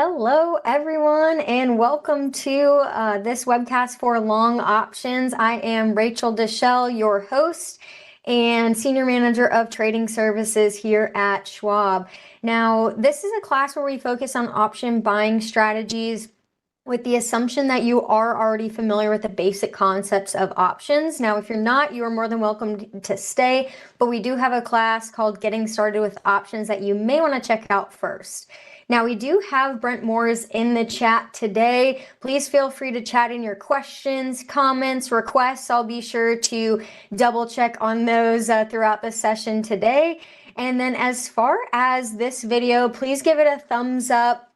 Hello, everyone, and welcome to this webcast for Long Options. I am Rachel Deschelle, your host and Senior Manager of Trading Services here at Schwab. Now, this is a class where we focus on option buying strategies with the assumption that you are already familiar with the basic concepts of options. Now, if you're not, you are more than welcome to stay, but we do have a class called Getting Started with Options that you may want to check out first. Now, we do have Brent Moores in the chat today. Please feel free to chat in your questions, comments, requests. I'll be sure to double check on those throughout the session today. And then as far as this video, please give it a thumbs up.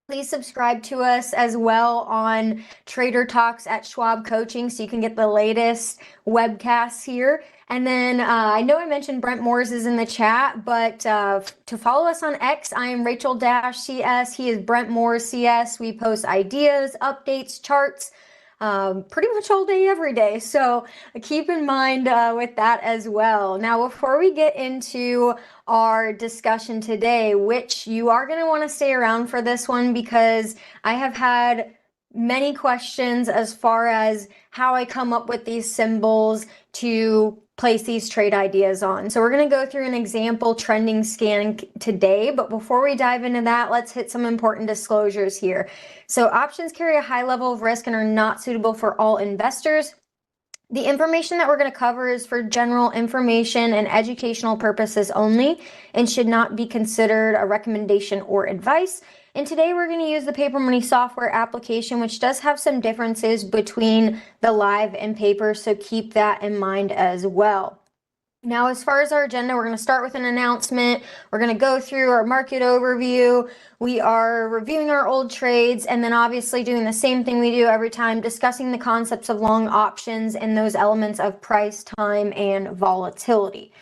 Please subscribe to us as well on Trader Talks at Schwab Coaching so you can get the latest webcasts here. And then I know I mentioned Brent Moores is in the chat, but to follow us on X, I am Rachel-CS. He is Brent Moores CS. We post ideas, updates, charts, pretty much all day, every day. So keep in mind with that as well. Now, before we get into our discussion today, which you are going to want to stay around for this one because I have had many questions as far as how I come up with these symbols to place these trade ideas on. So we're going to go through an example trending scan today, but before we dive into that, let's hit some important disclosures here. So options carry a high level of risk and are not suitable for all investors. The information that we're going to cover is for general information and educational purposes only and should not be considered a recommendation or advice. And today we're going to use the Paper Money software application, which does have some differences between the live and paper, so keep that in mind as well. Now, as far as our agenda, we're going to start with an announcement. We're going to go through our market overview. We are reviewing our old trades and then obviously doing the same thing we do every time, discussing the concepts of long options and those elements of price, time, and volatility.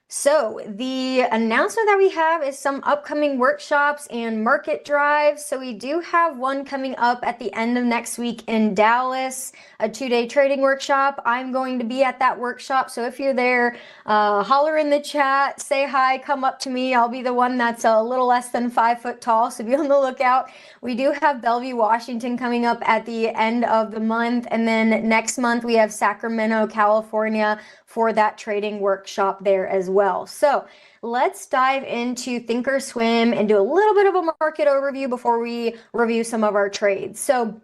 So the announcement that we have is some upcoming workshops and market drives. So we do have one coming up at the end of next week in Dallas, a 2-day trading workshop. I'm going to be at that workshop. So if you're there, holler in the chat, say hi, come up to me. I'll be the one that's a little less than 5 foot tall. So be on the lookout. We do have Bellevue, Washington coming up at the end of the month. And then next month we have Sacramento, California for that trading workshop there as well. So let's dive into Thinkorswim and do a little bit of a market overview before we review some of our trades. So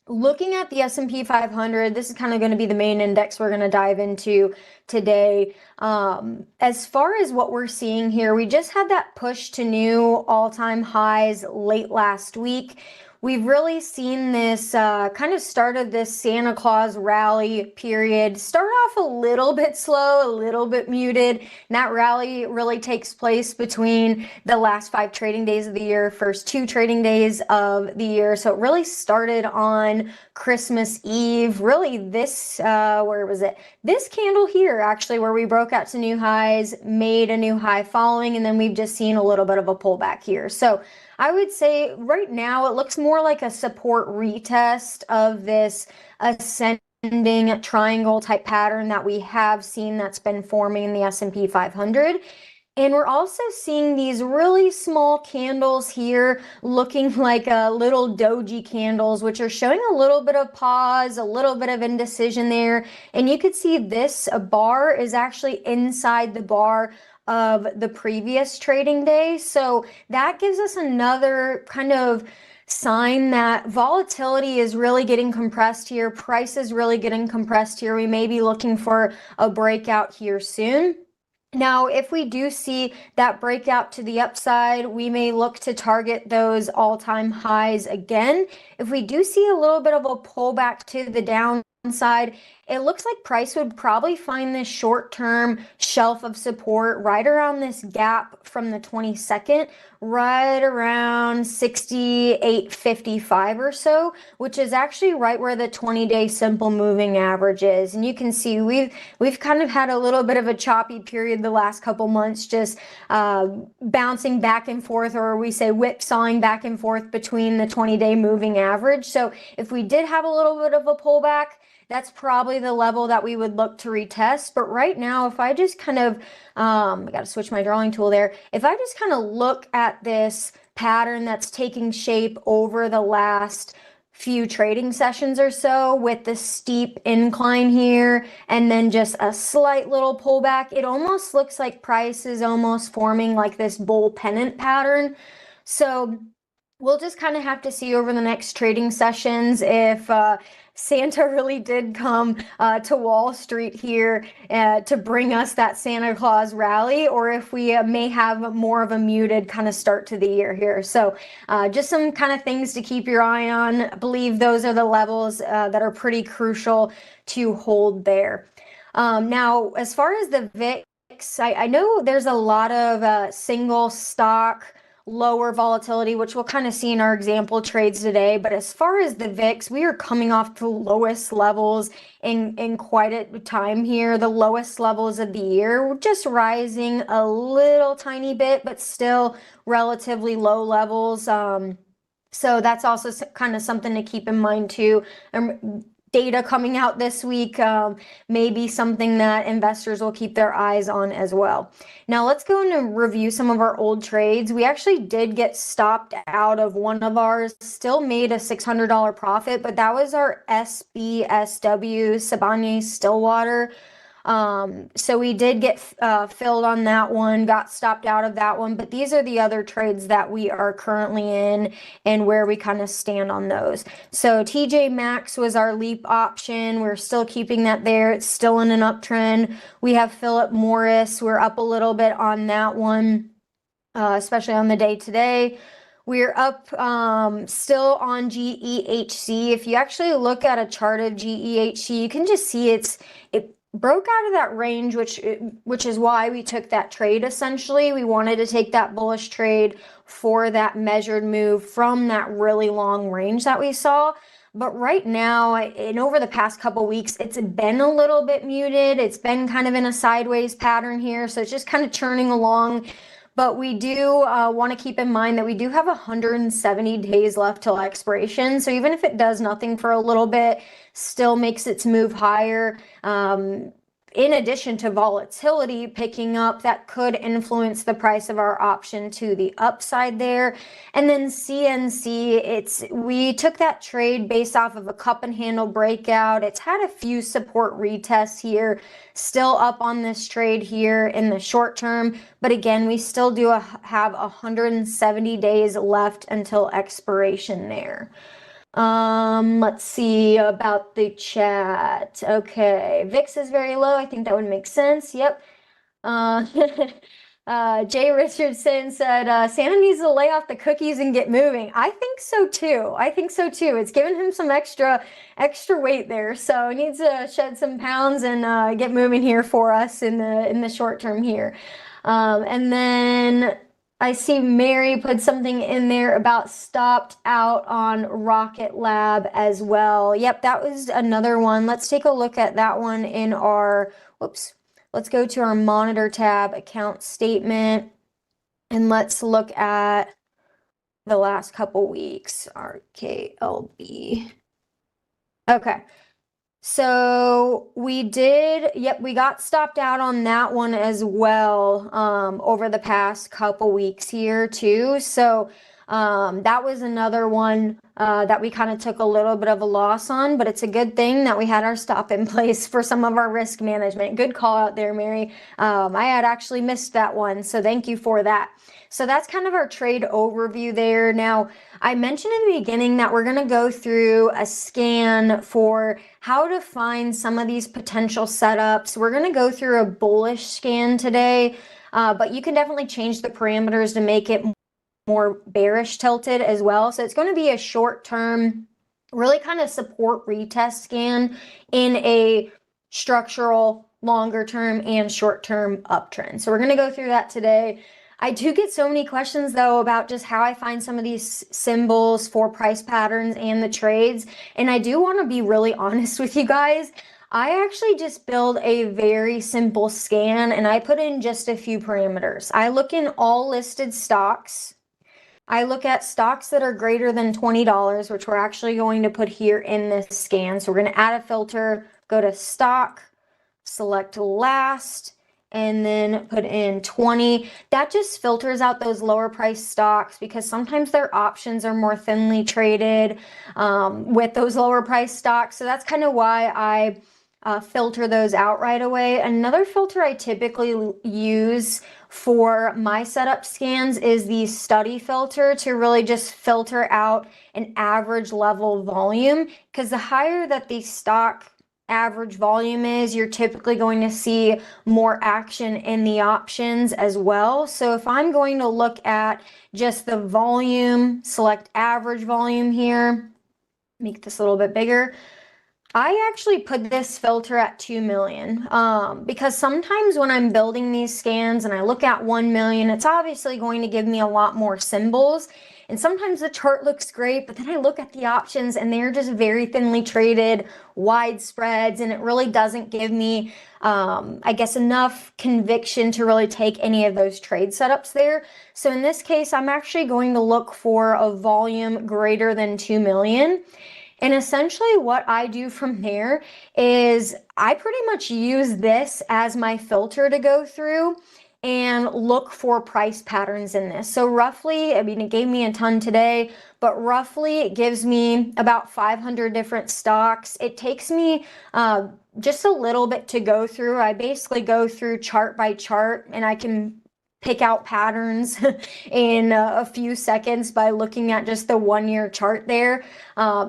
looking at the S&P 500, this is kind of going to be the main index we're going to dive into today. As far as what we're seeing here, we just had that push to new all-time highs late last week. We've really seen this kind of start of this Santa Claus rally period start off a little bit slow, a little bit muted. And that rally really takes place between the last 5 trading days of the year, first 2 trading days of the year. So it really started on Christmas Eve. Really this, where was it? This candle here actually, where we broke out to new highs, made a new high following, and then we've just seen a little bit of a pullback here. So I would say right now it looks more like a support retest of this ascending triangle type pattern that we have seen that's been forming in the S&P 500. And we're also seeing these really small candles here looking like little doji candles, which are showing a little bit of pause, a little bit of indecision there. And you could see this bar is actually inside the bar of the previous trading day. So that gives us another kind of sign that volatility is really getting compressed here. Price is really getting compressed here. We may be looking for a breakout here soon. Now, if we do see that breakout to the upside, we may look to target those all-time highs again. If we do see a little bit of a pullback to the downside, it looks like price would probably find this short-term shelf of support right around this gap from the 22nd, right around 68.55 or so, which is actually right where the 20-day simple moving average is. And you can see we've kind of had a little bit of a choppy period the last couple months, just bouncing back and forth, or we say whipsawing back and forth between the 20-day moving average. So if we did have a little bit of a pullback, that's probably the level that we would look to retest. But right now, if I just kind of, I got to switch my drawing tool there. If I just kind of look at this pattern that's taking shape over the last few trading sessions or so, with the steep incline here and then just a slight little pullback. It almost looks like price is almost forming like this bull pennant pattern. So we'll just kind of have to see over the next trading sessions if Santa really did come to Wall Street here to bring us that Santa Claus rally, or if we may have more of a muted kind of start to the year here. So just some kind of things to keep your eye on. I believe those are the levels that are pretty crucial to hold there. Now, as far as the VIX, I know there's a lot of single stock lower volatility, which we'll kind of see in our example trades today. But as far as the VIX, we are coming off the lowest levels in quite a time here, the lowest levels of the year. We're just rising a little tiny bit, but still relatively low levels. So that's also kind of something to keep in mind too. Data coming out this week may be something that investors will keep their eyes on as well. Now let's go and review some of our old trades. We actually did get stopped out of one of ours, still made a $600 profit, but that was our SBSW, Sibanye-Stillwater. So we did get filled on that one, got stopped out of that one, but these are the other trades that we are currently in and where we kind of stand on those. So TJ Maxx was our leap option. We're still keeping that there. It's still in an uptrend. We have Philip Morris. We're up a little bit on that one, especially on the day today. We're up still on GEHC. If you actually look at a chart of GEHC, you can just see it broke out of that range, which is why we took that trade. Essentially, we wanted to take that bullish trade for that measured move from that really long range that we saw. But right now, and over the past couple weeks, it's been a little bit muted. It's been kind of in a sideways pattern here, so it's just kind of churning along. But we do want to keep in mind that we do have 170 days left till expiration. So even if it does nothing for a little bit, still makes its move higher. In addition to volatility picking up, that could influence the price of our option to the upside there. And then CNC, we took that trade based off of a cup and handle breakout. It's had a few support retests here, still up on this trade here in the short term. But again, we still do have 170 days left until expiration there. Let's see about the chat. Okay, VIX is very low. I think that would make sense. Yep. Jay Richardson said, Santa needs to lay off the cookies and get moving. I think so too. It's giving him some extra weight there. So he needs to shed some pounds and get moving here for us in the short term here. And then I see Mary put something in there about stopped out on Rocket Lab as well. Yep, that was another one. Let's take a look at that one in our, let's go to our monitor tab, account statement, and let's look at the last couple weeks, RKLB. Okay. So we got stopped out on that one as well over the past couple weeks here too. So that was another one that we kind of took a little bit of a loss on, but it's a good thing that we had our stop in place for some of our risk management. Good call out there, Mary. I had actually missed that one, so thank you for that. So that's kind of our trade overview there. Now, I mentioned in the beginning that we're going to go through a scan for how to find some of these potential setups. We're going to go through a bullish scan today, but you can definitely change the parameters to make it more bearish tilted as well. So it's going to be a short term, really kind of support retest scan in a structural longer term and short term uptrend. So we're going to go through that today. I do get so many questions though about just how I find some of these symbols for price patterns and the trades. And I do want to be really honest with you guys. I actually just build a very simple scan and I put in just a few parameters. I look in all listed stocks. I look at stocks that are greater than $20, which we're actually going to put here in this scan. So we're going to add a filter, go to stock, select last, and then put in 20. That just filters out those lower price stocks because sometimes their options are more thinly traded with those lower price stocks. So that's kind of why I filter those out right away. Another filter I typically use for my setup scans is the study filter to really just filter out an average level volume, because the higher that the stock average volume is, you're typically going to see more action in the options as well. So if I'm going to look at just the volume, select average volume here, make this a little bit bigger. I actually put this filter at 2 million because sometimes when I'm building these scans and I look at 1 million, it's obviously going to give me a lot more symbols. And sometimes the chart looks great, but then I look at the options and they're just very thinly traded, wide spreads, and it really doesn't give me, I guess, enough conviction to really take any of those trade setups there. So in this case, I'm actually going to look for a volume greater than 2 million. And essentially what I do from there is I pretty much use this as my filter to go through and look for price patterns in this. So roughly, I mean, it gave me a ton today, but roughly it gives me about 500 different stocks. It takes me just a little bit to go through. I basically go through chart by chart and I can pick out patterns in a few seconds by looking at just the 1 year chart there.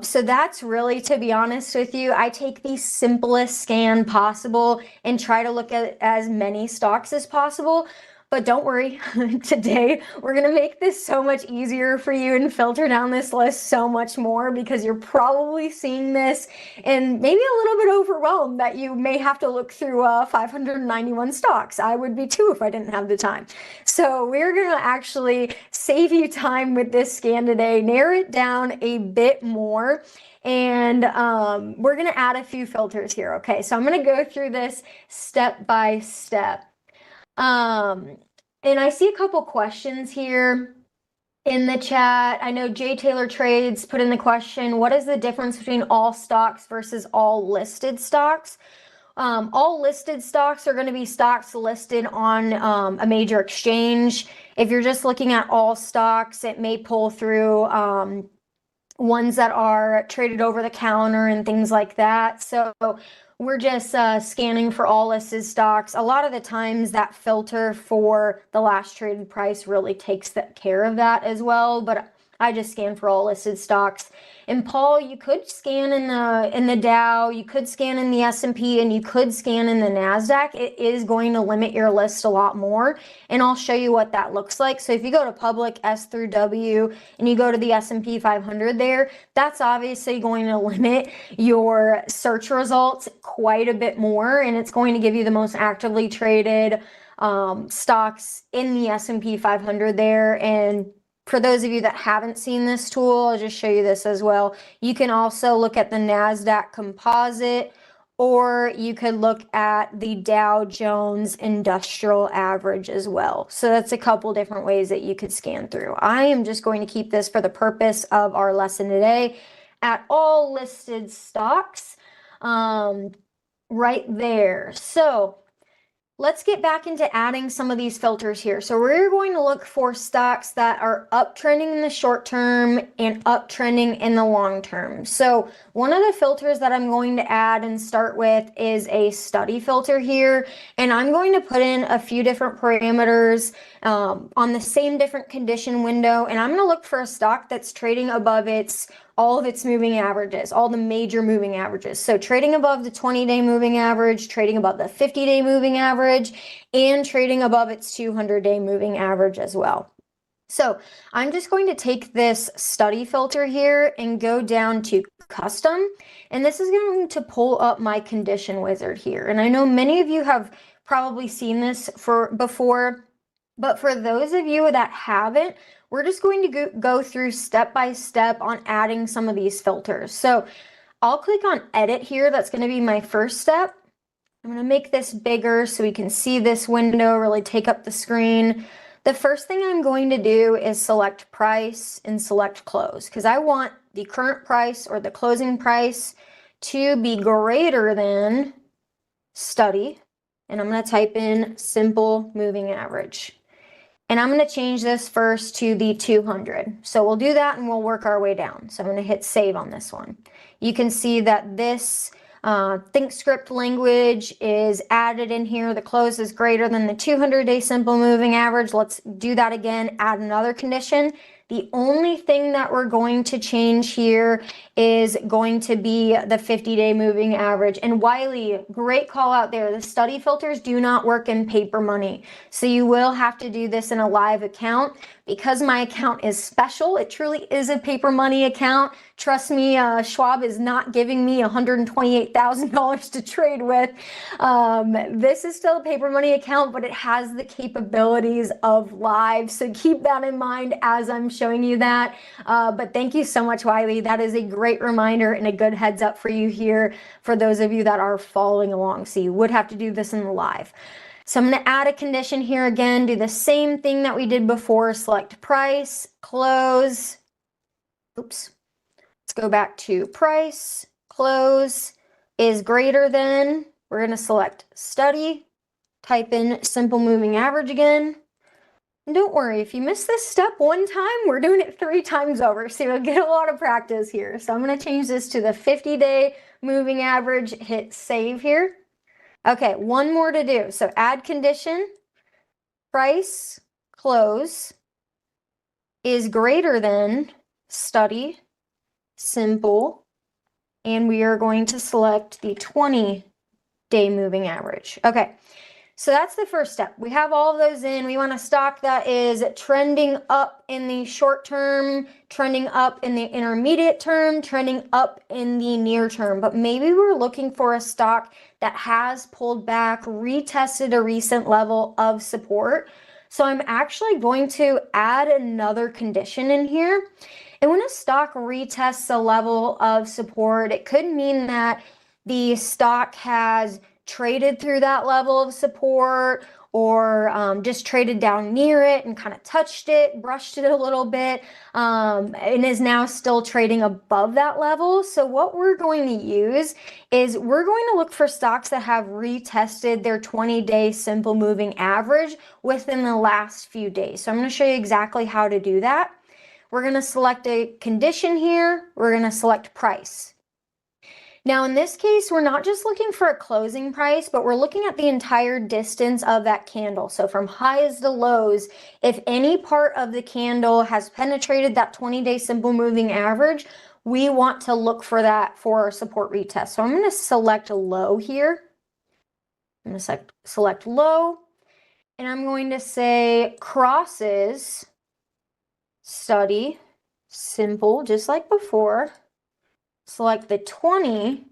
So that's really, to be honest with you, I take the simplest scan possible and try to look at as many stocks as possible. But don't worry, today we're going to make this so much easier for you and filter down this list so much more, because you're probably seeing this and maybe a little bit overwhelmed that you may have to look through 591 stocks. I would be too if I didn't have the time. So we're going to actually save you time with this scan today, narrow it down a bit more. And we're going to add a few filters here. Okay, so I'm going to go through this step by step. And I see a couple questions here in the chat. I know Jay Taylor Trades put in the question, what is the difference between all stocks versus all listed stocks? All listed stocks are going to be stocks listed on a major exchange. If you're just looking at all stocks, it may pull through ones that are traded over the counter and things like that. So we're just scanning for all listed stocks. A lot of the times that filter for the last traded price really takes care of that as well, but I just scan for all listed stocks. And Paul, you could scan in the Dow, you could scan in the S&P, and you could scan in the NASDAQ. It is going to limit your list a lot more, and I'll show you what that looks like. So if you go to public S through W and you go to the S&P 500 there, that's obviously going to limit your search results quite a bit more, and it's going to give you the most actively traded stocks in the S&P 500 there. And for those of you that haven't seen this tool, I'll just show you this as well. You can also look at the NASDAQ composite, or you could look at the Dow Jones Industrial Average as well. So that's a couple different ways that you could scan through. I am just going to keep this for the purpose of our lesson today at all listed stocks right there. So let's get back into adding some of these filters here. So we're going to look for stocks that are uptrending in the short term and uptrending in the long term. So one of the filters that I'm going to add and start with is a study filter here. And I'm going to put in a few different parameters on the same different condition window. And I'm going to look for a stock that's trading above all of its moving averages, all the major moving averages. So trading above the 20-day moving average, trading above the 50-day moving average, and trading above its 200-day moving average as well. So I'm just going to take this study filter here and go down to custom, and this is going to pull up my condition wizard here. And I know many of you have probably seen this before, but for those of you that haven't, we're just going to go through step by step on adding some of these filters. So I'll click on edit here. That's going to be my first step. I'm going to make this bigger so we can see this window really take up the screen. The first thing I'm going to do is select price and select close, because I want the current price or the closing price to be greater than study. and I'm going to type in simple moving average. And I'm going to change this first to the 200. So we'll do that and we'll work our way down. So I'm going to hit save on this one. You can see that this ThinkScript language is added in here. The close is greater than the 200-day simple moving average. Let's do that again, add another condition. The only thing that we're going to change here is going to be the 50-day moving average. And Wiley, great call out there. The study filters do not work in paper money. So you will have to do this in a live account. Because my account is special, it truly is a paper money account. Trust me, Schwab is not giving me $128,000 to trade with. This is still a paper money account, but it has the capabilities of live. So keep that in mind as I'm showing you that. But thank you so much, Wiley. That is a great reminder and a good heads up for you here for those of you that are following along. So you would have to do this in the live. So I'm going to add a condition here again, do the same thing that we did before, select price, close. Oops. Let's go back to price, close is greater than, we're going to select study, type in simple moving average again. And don't worry, if you miss this step one time, we're doing it 3 times over, so you'll get a lot of practice here. So I'm going to change this to the 50-day moving average, hit save here. Okay, one more to do. So add condition, price, close is greater than study, simple, and we are going to select the 20-day moving average. Okay, so that's the first step. We have all of those in. We want a stock that is trending up in the short term, trending up in the intermediate term, trending up in the near term. But maybe we're looking for a stock that has pulled back, retested a recent level of support. So I'm actually going to add another condition in here. And when a stock retests a level of support, it could mean that the stock has traded through that level of support, or just traded down near it and kind of touched it, brushed it a little bit, and is now still trading above that level. So what we're going to use is we're going to look for stocks that have retested their 20-day simple moving average within the last few days. So I'm going to show you exactly how to do that. We're going to select a condition here. We're going to select price. Now, in this case, we're not just looking for a closing price, but we're looking at the entire distance of that candle. So from highs to lows, if any part of the candle has penetrated that 20-day simple moving average, we want to look for that for our support retest. So I'm going to select low here. I'm going to select low, and I'm going to say crosses, study, simple, just like before. Select the 20,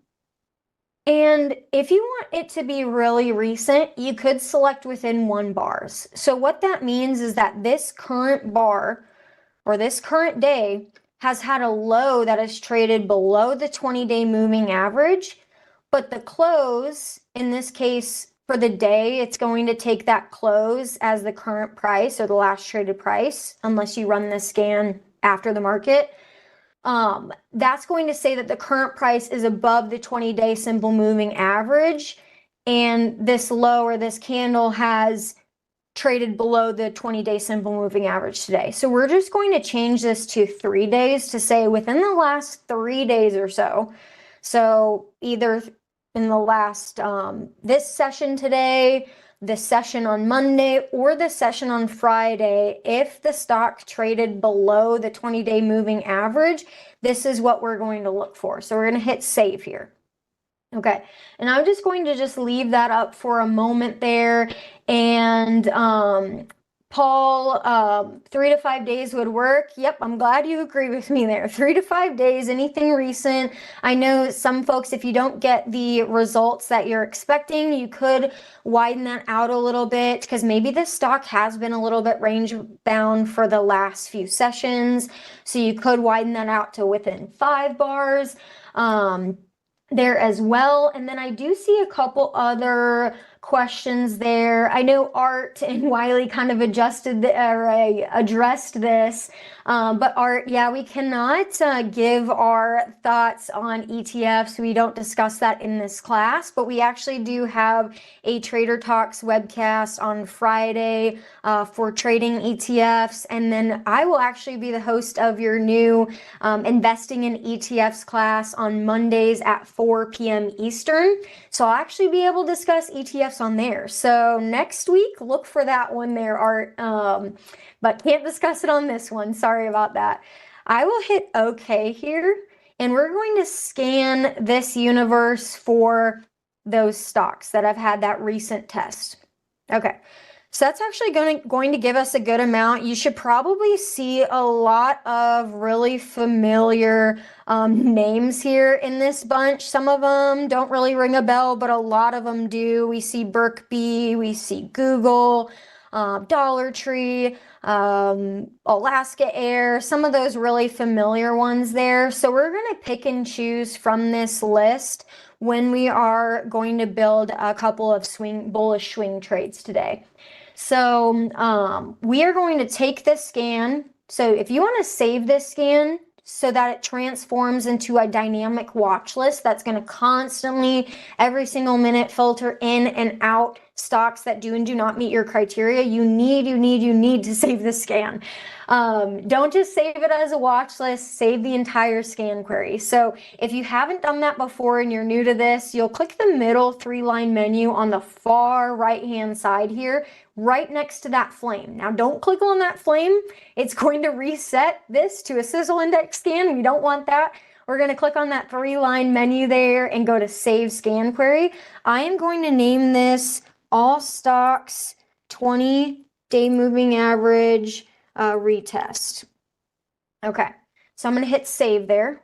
and if you want it to be really recent, you could select within 1 bars. So what that means is that this current bar or this current day has had a low that is traded below the 20-day moving average, but the close, in this case for the day, it's going to take that close as the current price or the last traded price, unless you run the scan after the market. That's going to say that the current price is above the 20-day simple moving average, and this low or this candle has traded below the 20-day simple moving average today. So we're just going to change this to 3 days to say within the last 3 days or so. So either in the last, this session today, the session on Monday, or the session on Friday, if the stock traded below the 20-day moving average, this is what we're going to look for. So we're going to hit save here. Okay, and I'm just going to just leave that up for a moment there. And Paul, 3 to 5 days would work. Yep, I'm glad you agree with me there. 3 to 5 days, anything recent. I know some folks, if you don't get the results that you're expecting, you could widen that out a little bit, because maybe this stock has been a little bit range bound for the last few sessions. So you could widen that out to within 5 bars. There as well. And then I do see a couple other questions there. I know Art and Wiley kind of addressed this, but Art, yeah, we cannot give our thoughts on ETFs. We don't discuss that in this class, but we actually do have a Trader Talks webcast on Friday for trading ETFs, and then I will actually be the host of your new investing in ETFs class on Mondays at 4 p.m. Eastern. So I'll actually be able to discuss ETFs on there. So next week, look for that one there, Art, but can't discuss it on this one. Sorry about that. I will hit OK here, and we're going to scan this universe for those stocks that have had that recent test. Okay. So that's actually going to give us a good amount. You should probably see a lot of really familiar names here in this bunch. Some of them don't really ring a bell, but a lot of them do. We see Berkby, we see Google, Dollar Tree, Alaska Air, some of those really familiar ones there. So we're going to pick and choose from this list when we are going to build a couple of bullish swing trades today. So we are going to take this scan. So if you want to save this scan so that it transforms into a dynamic watch list that's going to constantly, every single minute, filter in and out stocks that do and do not meet your criteria, you need to save the scan. Don't just save it as a watch list, save the entire scan query. So if you haven't done that before and you're new to this, you'll click the middle 3-line menu on the far right-hand side here, right next to that flame. Now don't click on that flame. It's going to reset this to a sizzle index scan. We don't want that. We're going to click on that 3-line menu there and go to Save Scan Query. I am going to name this All Stocks 20-Day Moving Average Retest. Okay, so I'm going to hit Save there.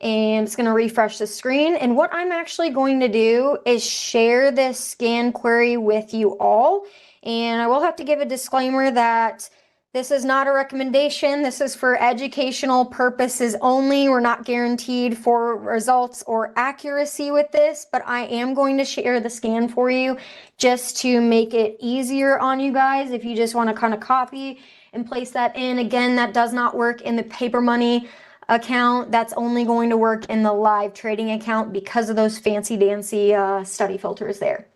And it's going to refresh the screen. And what I'm actually going to do is share this scan query with you all. And I will have to give a disclaimer that this is not a recommendation. This is for educational purposes only. We're not guaranteed for results or accuracy with this, but I am going to share the scan for you just to make it easier on you guys. If you just want to kind of copy and place that in. Again, that does not work in the paper money account. That's only going to work in the live trading account because of those fancy dancy study filters there.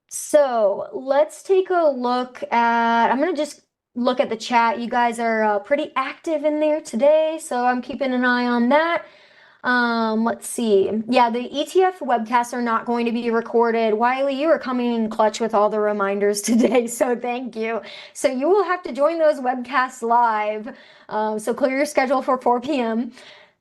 So let's take a look at, I'm going to just look at the chat. You guys are pretty active in there today, so I'm keeping an eye on that. Let's see. Yeah, the ETF webcasts are not going to be recorded. Wiley, you are coming in clutch with all the reminders today, so thank you. So you will have to join those webcasts live. So clear your schedule for 4 p.m.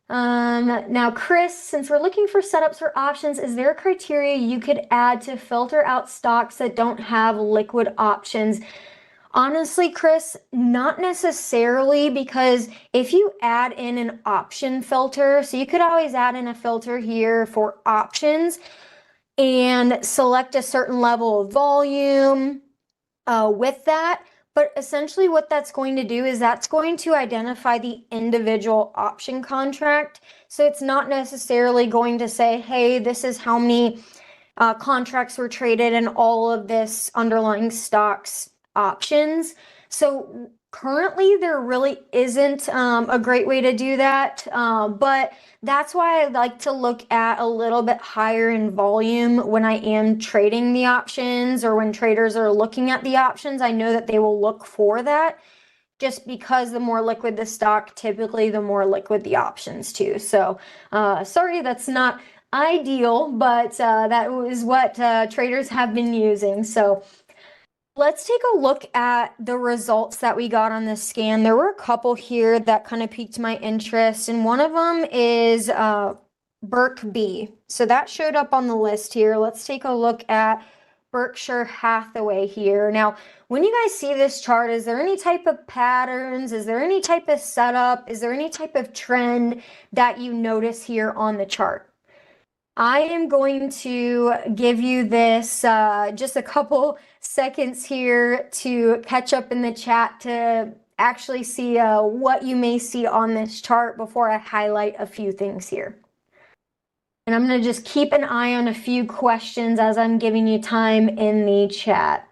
Now, Chris, since we're looking for setups or options, is there a criteria you could add to filter out stocks that don't have liquid options? Honestly, Chris, not necessarily, because if you add in an option filter, so you could always add in a filter here for options and select a certain level of volume with that. But essentially what that's going to do is that's going to identify the individual option contract. So it's not necessarily going to say, hey, this is how many contracts were traded in all of this underlying stocks options. So currently there really isn't a great way to do that, but that's why I like to look at a little bit higher in volume when I am trading the options, or when traders are looking at the options. I know that they will look for that, just because the more liquid the stock, typically the more liquid the options too. So sorry, that's not ideal, but that was what traders have been using. So let's take a look at the results that we got on this scan. There were a couple here that kind of piqued my interest, and one of them is Berkby. So that showed up on the list here. Let's take a look at Berkshire Hathaway here. Now, when you guys see this chart, is there any type of patterns? Is there any type of setup? Is there any type of trend that you notice here on the chart? I am going to give you this just a couple seconds here to catch up in the chat to actually see what you may see on this chart before I highlight a few things here. And I'm going to just keep an eye on a few questions as I'm giving you time in the chat.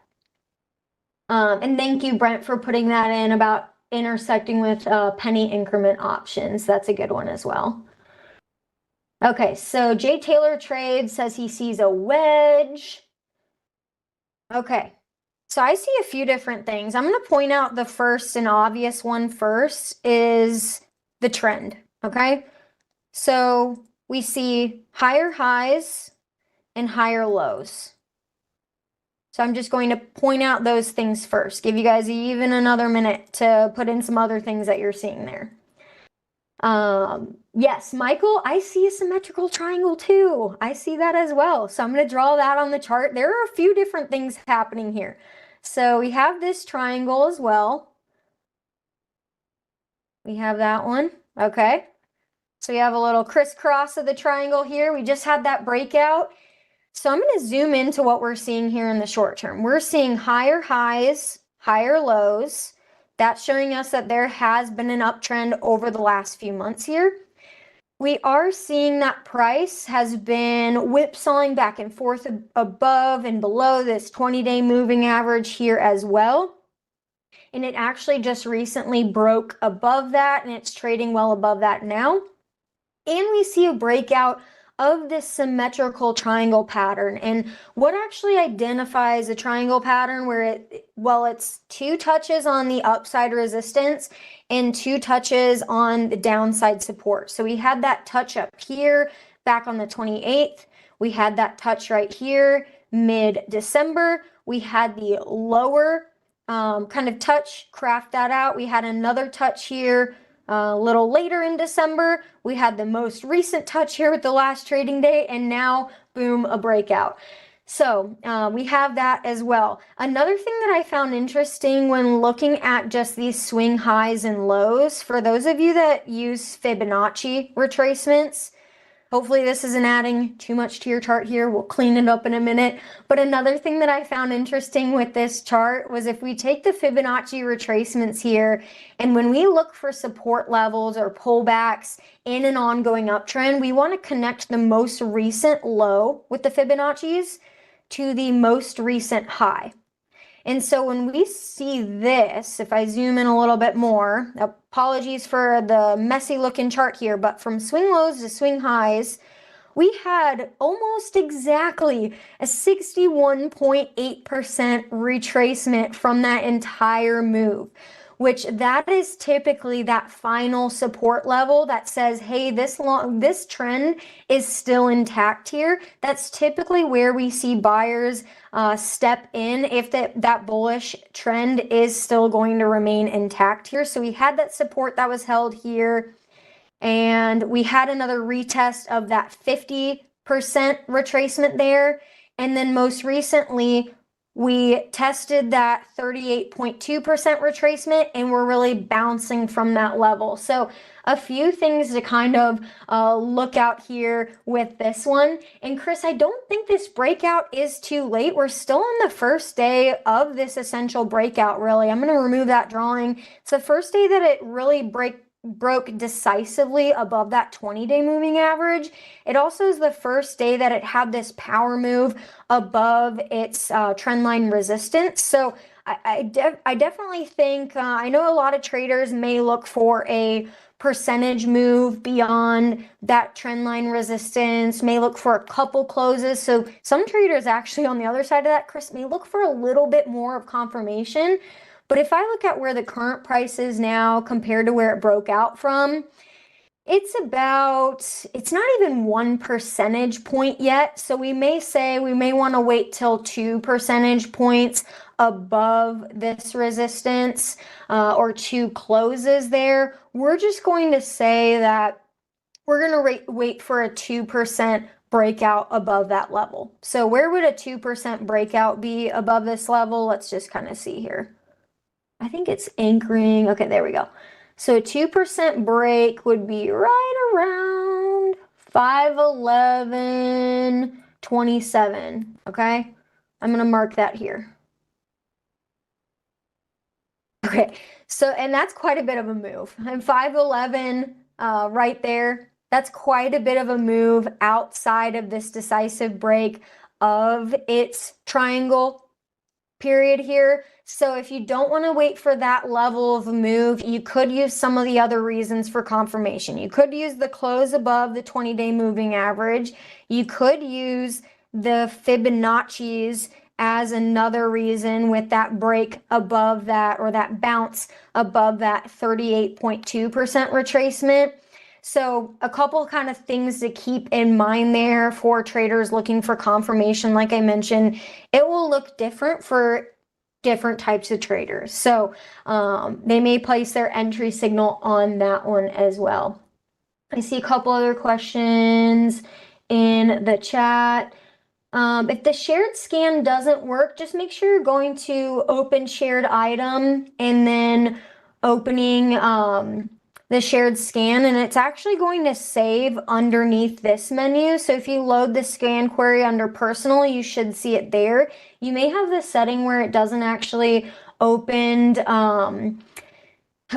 And thank you, Brent, for putting that in about intersecting with penny increment options. That's a good one as well. Okay, so Jay Taylor Trade says he sees a wedge. Okay, so I see a few different things. I'm going to point out the first and obvious one first is the trend. Okay, so we see higher highs and higher lows. So I'm just going to point out those things first, give you guys even another minute to put in some other things that you're seeing there. Yes, Michael, I see a symmetrical triangle too. I see that as well. So I'm going to draw that on the chart. There are a few different things happening here. So we have this triangle as well. We have that one. Okay. So we have a little crisscross of the triangle here. We just had that breakout. So I'm going to zoom into what we're seeing here in the short term. We're seeing higher highs, higher lows. That's showing us that there has been an uptrend over the last few months here. We are seeing that price has been whipsawing back and forth above and below this 20-day moving average here as well. And it actually just recently broke above that, and it's trading well above that now. And we see a breakout of this symmetrical triangle pattern. And what actually identifies a triangle pattern where it's two touches on the upside resistance and two touches on the downside support. So we had that touch up here back on the 28th. We had that touch right here mid-December. We had the lower kind of touch, craft that out. We had another touch here a little later in December. We had the most recent touch here with the last trading day, and now, boom, a breakout. So we have that as well. Another thing that I found interesting when looking at just these swing highs and lows, for those of you that use Fibonacci retracements, hopefully this isn't adding too much to your chart here. We'll clean it up in a minute. But another thing that I found interesting with this chart was if we take the Fibonacci retracements here, and when we look for support levels or pullbacks in an ongoing uptrend, we want to connect the most recent low with the Fibonacci's to the most recent high. And so when we see this, if I zoom in a little bit more, apologies for the messy looking chart here, but from swing lows to swing highs, we had almost exactly a 61.8% retracement from that entire move, which that is typically that final support level that says, hey, this trend is still intact here. That's typically where we see buyers step in if that bullish trend is still going to remain intact here. So we had that support that was held here, and we had another retest of that 50% retracement there. And then most recently, we tested that 38.2% retracement, and we're really bouncing from that level. So a few things to kind of look out here with this one. And Chris, I don't think this breakout is too late. We're still on the first day of this essential breakout, really. I'm going to remove that drawing. It's the first day that it really broke decisively above that 20-day moving average. It also is the first day that it had this power move above its trend line resistance. So I definitely think, I know a lot of traders may look for a percentage move beyond that trend line resistance, may look for a couple closes. So some traders actually on the other side of that, Chris, may look for a little bit more of confirmation. But if I look at where the current price is now compared to where it broke out from, it's not even 1 percentage point yet. So we may want to wait till 2 percentage points above this resistance or 2 closes there. We're just going to say that we're going to wait for a 2% breakout above that level. So where would a 2% breakout be above this level? Let's just kind of see here. I think it's anchoring. Okay, there we go. So a 2% break would be right around 511.27. Okay, I'm going to mark that here. Okay, so, and that's quite a bit of a move. And 511 right there, That's quite a bit of a move outside of this decisive break of its triangle period here. So if you don't want to wait for that level of a move, you could use some of the other reasons for confirmation. You could use the close above the 20-day moving average. You could use the Fibonacci's as another reason with that break above that, or that bounce above that 38.2% retracement. So a couple kind of things to keep in mind there for traders looking for confirmation. Like I mentioned, it will look different for different types of traders. So they may place their entry signal on that one as well. I see a couple other questions in the chat. If the shared scan doesn't work, just make sure you're going to open shared item and then opening the shared scan, and it's actually going to save underneath this menu. So if you load the scan query under personal, you should see it there. You may have this setting where it doesn't actually opened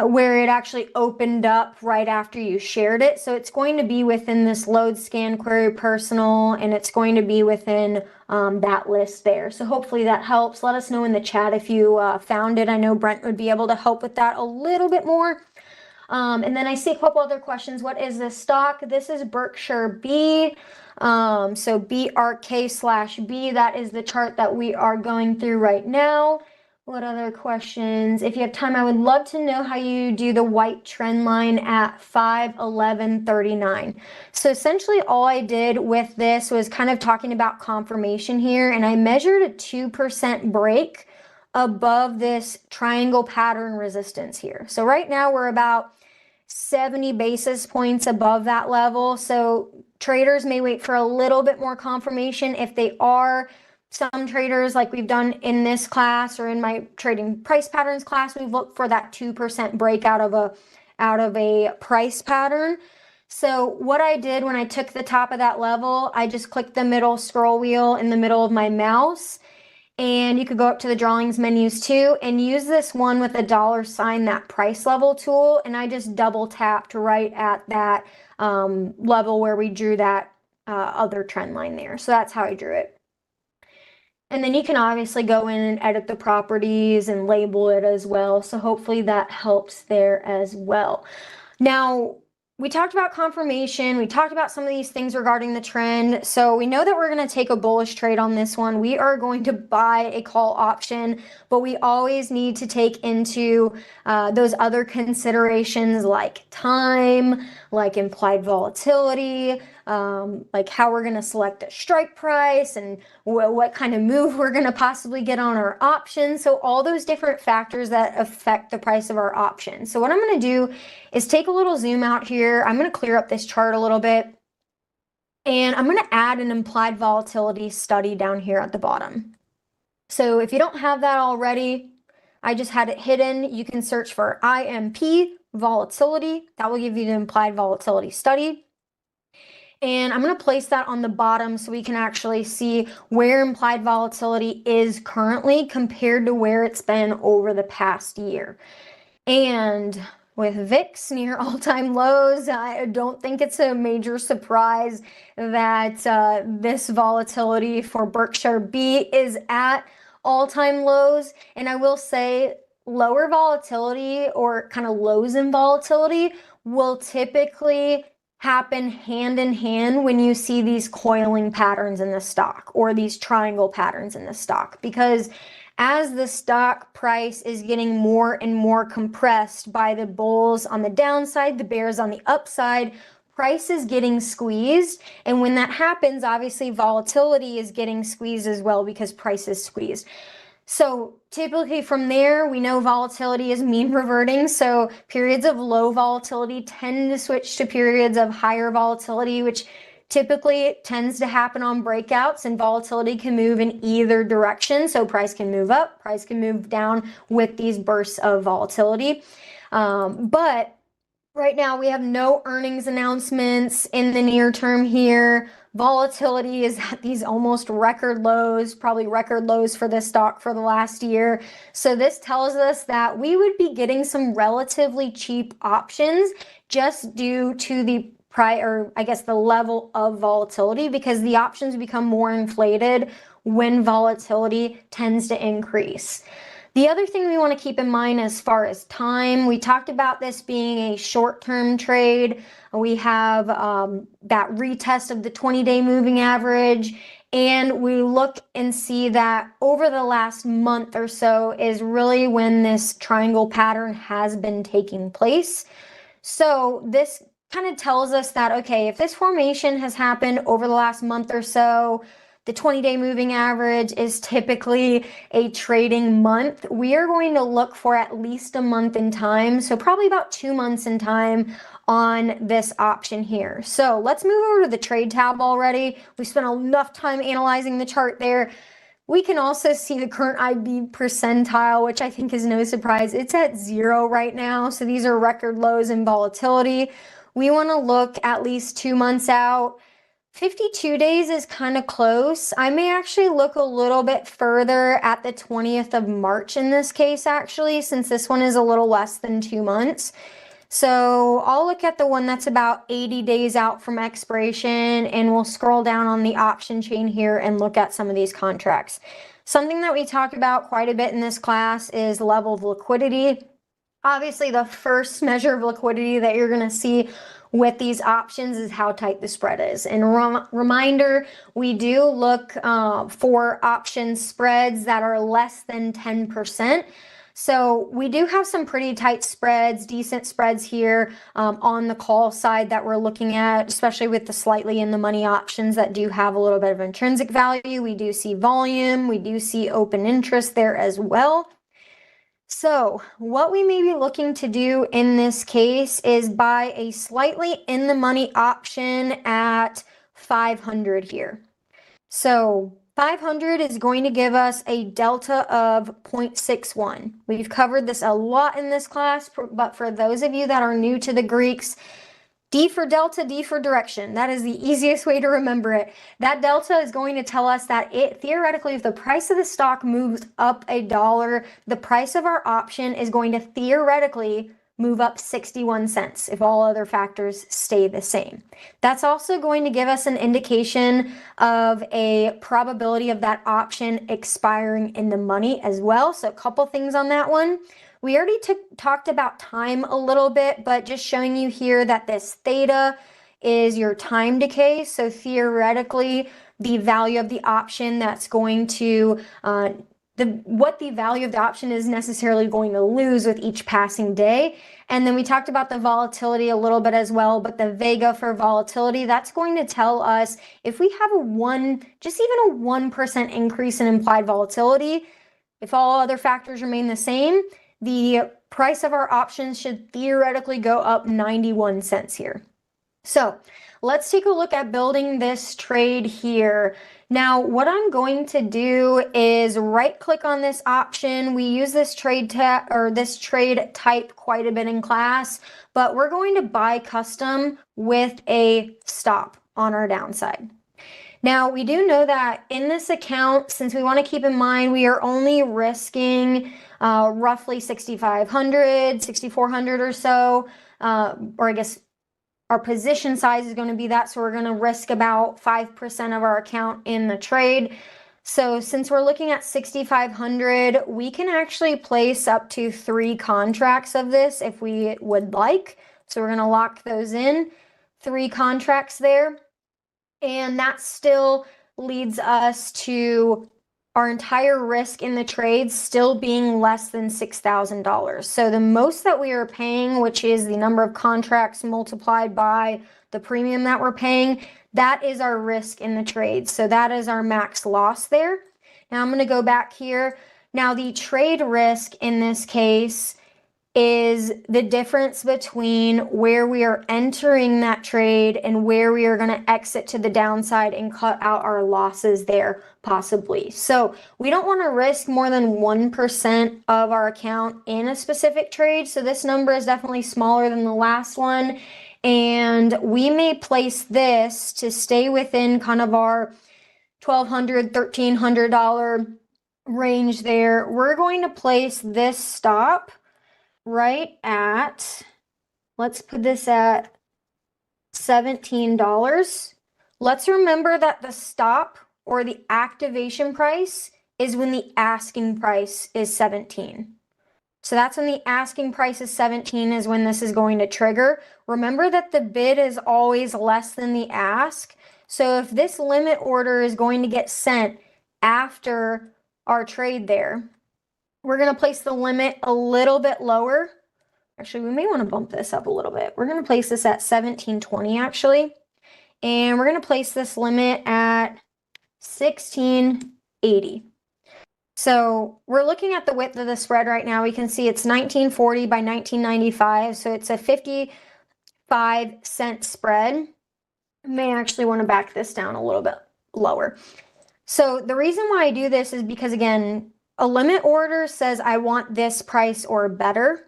where it actually opened up right after you shared it. So it's going to be within this load scan query personal, and it's going to be within that list there. So hopefully that helps. Let us know in the chat if you found it. I know Brent would be able to help with that a little bit more. And then I see a couple other questions. What is this stock? This is Berkshire B. So BRK/B, that is the chart that we are going through right now. What other questions? If you have time, I would love to know how you do the white trend line at 5/11/39. So essentially all I did with this was kind of talking about confirmation here, and I measured a 2% break above this triangle pattern resistance here. So right now we're about 70 basis points above that level. So traders may wait for a little bit more confirmation. If they are, some traders, like we've done in this class or in my trading price patterns class, we've looked for that 2% break out of a price pattern. So what I did when I took the top of that level, I just clicked the middle scroll wheel in the middle of my mouse, and you could go up to the drawings menus too and use this one with a $sign, that price level tool, and I just double tapped right at that level where we drew that other trend line there. So that's how I drew it. And then you can obviously go in and edit the properties and label it as well. So hopefully that helps there as well. Now, we talked about confirmation. We talked about some of these things regarding the trend. So we know that we're going to take a bullish trade on this one. We are going to buy a call option, but we always need to take into those other considerations like time, like implied volatility, like how we're going to select a strike price, and what kind of move we're going to possibly get on our option. So all those different factors that affect the price of our option. So what I'm going to do is take a little zoom out here. I'm going to clear up this chart a little bit, and I'm going to add an implied volatility study down here at the bottom. So if you don't have that already, I just had it hidden. You can search for IMP volatility. That will give you the implied volatility study. And I'm going to place that on the bottom so we can actually see where implied volatility is currently compared to where it's been over the past year. And with VIX near all-time lows, I don't think it's a major surprise that this volatility for Berkshire B is at all-time lows. And I will say lower volatility, or kind of lows in volatility, will typically happen hand in hand when you see these coiling patterns in the stock or these triangle patterns in the stock, because as the stock price is getting more and more compressed by the bulls on the downside, the bears on the upside, price is getting squeezed. And when that happens, obviously volatility is getting squeezed as well because price is squeezed. So typically from there, we know volatility is mean reverting. So periods of low volatility tend to switch to periods of higher volatility, which typically tends to happen on breakouts, and volatility can move in either direction. So price can move up, price can move down with these bursts of volatility. But right now we have no earnings announcements in the near term here. Volatility is at these almost record lows, probably record lows for this stock for the last year. So this tells us that we would be getting some relatively cheap options just due to the the level of volatility, because the options become more inflated when volatility tends to increase. The other thing we want to keep in mind as far as time, we talked about this being a short-term trade. We have that retest of the 20-day moving average, and we look and see that over the last month or so is really when this triangle pattern has been taking place. So this kind of tells us that, okay, if this formation has happened over the last month or so, the 20-day moving average is typically a trading month. We are going to look for at least a month in time, so probably about 2 months in time on this option here. So let's move over to the trade tab already. We spent enough time analyzing the chart there. We can also see the current IB percentile, which I think is no surprise. It's at 0 right now, so these are record lows in volatility. We want to look at least 2 months out. 52 days is kind of close. I may actually look a little bit further at the 20th of March in this case, actually, since this one is a little less than 2 months. So I'll look at the one that's about 80 days out from expiration, and we'll scroll down on the option chain here and look at some of these contracts. Something that we talk about quite a bit in this class is level of liquidity. Obviously, the first measure of liquidity that you're going to see with these options is how tight the spread is. And reminder, we do look for option spreads that are less than 10%. So we do have some pretty tight spreads, decent spreads here on the call side that we're looking at, especially with the slightly in the money options that do have a little bit of intrinsic value. We do see volume, we do see open interest there as well. So what we may be looking to do in this case is buy a slightly in the money option at 500 here. So 500 is going to give us a delta of 0.61. We've covered this a lot in this class, but for those of you that are new to the Greeks, D for delta, D for direction. That is the easiest way to remember it. That delta is going to tell us that theoretically, if the price of the stock moves up $1, the price of our option is going to theoretically move up 61 cents if all other factors stay the same. That's also going to give us an indication of a probability of that option expiring in the money as well. So a couple things on that one. We already talked about time a little bit, but just showing you here that this theta is your time decay. So theoretically, the value of the option that's going to, what the value of the option is necessarily going to lose with each passing day. And then we talked about the volatility a little bit as well, but the vega for volatility, that's going to tell us if we have just even a 1% increase in implied volatility, if all other factors remain the same, the price of our options should theoretically go up 91 cents here. So let's take a look at building this trade here. Now, what I'm going to do is right click on this option. We use this trade type quite a bit in class, but we're going to buy custom with a stop on our downside. Now, we do know that in this account, since we want to keep in mind we are only risking roughly 6,500, 6,400 or so, or I guess our position size is going to be that, so we're going to risk about 5% of our account in the trade. So since we're looking at 6,500, we can actually place up to 3 contracts of this if we would like. So we're going to lock those in, 3 contracts there. And that still leads us to our entire risk in the trade still being less than $6,000. So the most that we are paying, which is the number of contracts multiplied by the premium that we're paying, that is our risk in the trade. So that is our max loss there. Now I'm going to go back here. Now the trade risk in this case is the difference between where we are entering that trade and where we are going to exit to the downside and cut out our losses there possibly. So we don't want to risk more than 1% of our account in a specific trade. So this number is definitely smaller than the last one. And we may place this to stay within kind of our $1,200, $1,300 range there. We're going to place this stop right at, let's put this at $17. Let's remember that the stop or the activation price is when the asking price is 17. So that's when the asking price is 17 is when this is going to trigger. Remember that the bid is always less than the ask. So if this limit order is going to get sent after our trade there, we're going to place the limit a little bit lower. Actually, we may want to bump this up a little bit. We're going to place this at 1720 actually. And we're going to place this limit at 1680. So we're looking at the width of the spread right now. We can see it's 1940 by 1995. So it's a 55-cent spread. I may actually want to back this down a little bit lower. So the reason why I do this is because, again, a limit order says I want this price or better.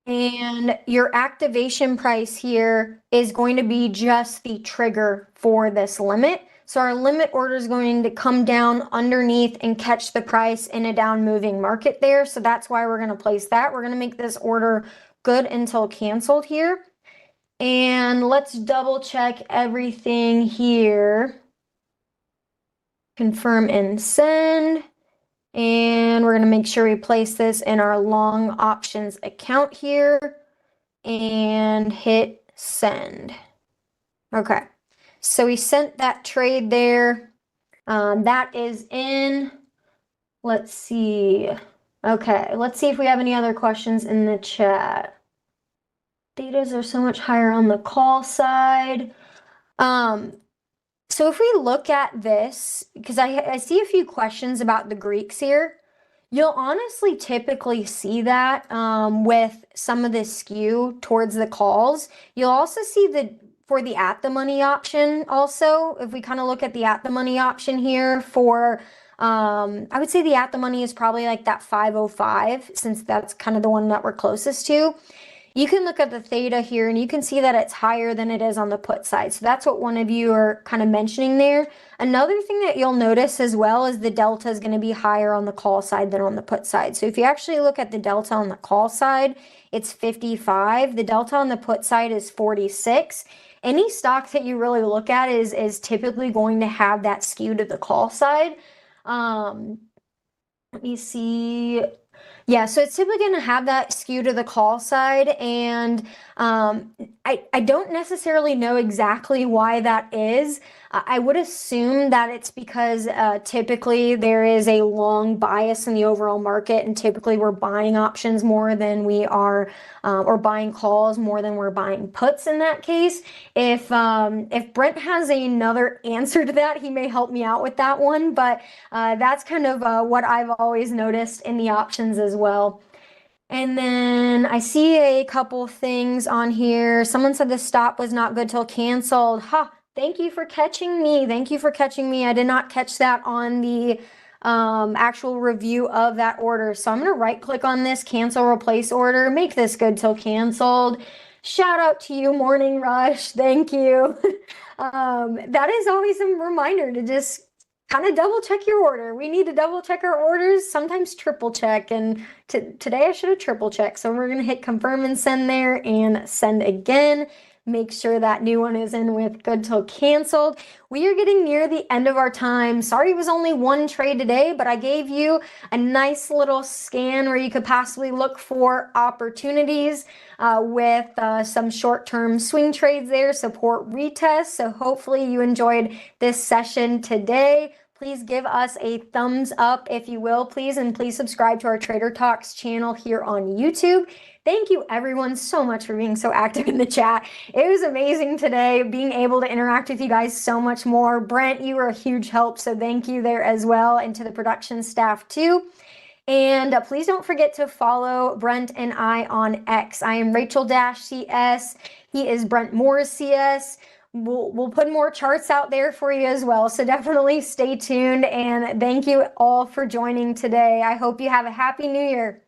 And your activation price here is going to be just the trigger for this limit. So our limit order is going to come down underneath and catch the price in a down moving market there. So that's why we're going to place that. We're going to make this order good until canceled here. And let's double check everything here. Confirm and send. And we're going to make sure we place this in our long options account here and hit send. Okay. So we sent that trade there. That is in. Let's see. Okay, let's see if we have any other questions in the chat. Betas are so much higher on the call side. So if we look at this, because I see a few questions about the Greeks here, you'll honestly typically see that with some of the skew towards the calls. You'll also see for the at the money option also, if we kind of look at the at the money option here for, I would say the at the money is probably like that 505, since that's kind of the one that we're closest to. You can look at the theta here and you can see that it's higher than it is on the put side. So that's what one of you are kind of mentioning there. Another thing that you'll notice as well is the delta is going to be higher on the call side than on the put side. So if you actually look at the delta on the call side, it's 55. The delta on the put side is 46. Any stock that you really look at is typically going to have that skew to the call side. Let me see. Yeah, so it's typically going to have that skew to the call side, and I don't necessarily know exactly why that is. I would assume that it's because typically there is a long bias in the overall market, and typically we're buying options more than we are, or buying calls more than we're buying puts in that case. If Brent has another answer to that, he may help me out with that one, but that's kind of what I've always noticed in the options as well. And then I see a couple things on here. Someone said the stop was not good till canceled. Ha! Thank you for catching me. Thank you for catching me. I did not catch that on the actual review of that order. So I'm going to right click on this, cancel replace order, make this good till canceled. Shout out to you, Morning Rush. Thank you. That is always a reminder to just kind of double check your order. We need to double check our orders, sometimes triple check. And today I should have triple checked. So we're going to hit confirm and send there and send again. Make sure that new one is in with good till canceled. We are getting near the end of our time. Sorry it was only one trade today, but I gave you a nice little scan where you could possibly look for opportunities with some short-term swing trades there, support retest. So hopefully you enjoyed this session today. Please give us a thumbs up if you will, please, and please subscribe to our Trader Talks channel here on YouTube. Thank you everyone so much for being so active in the chat. It was amazing today being able to interact with you guys so much more. Brent, you were a huge help, so thank you there as well, and to the production staff too. And please don't forget to follow Brent and I on X. I am Rachel-CS. He is Brent Morris CS. We'll put more charts out there for you as well. So definitely stay tuned, and thank you all for joining today. I hope you have a happy new year.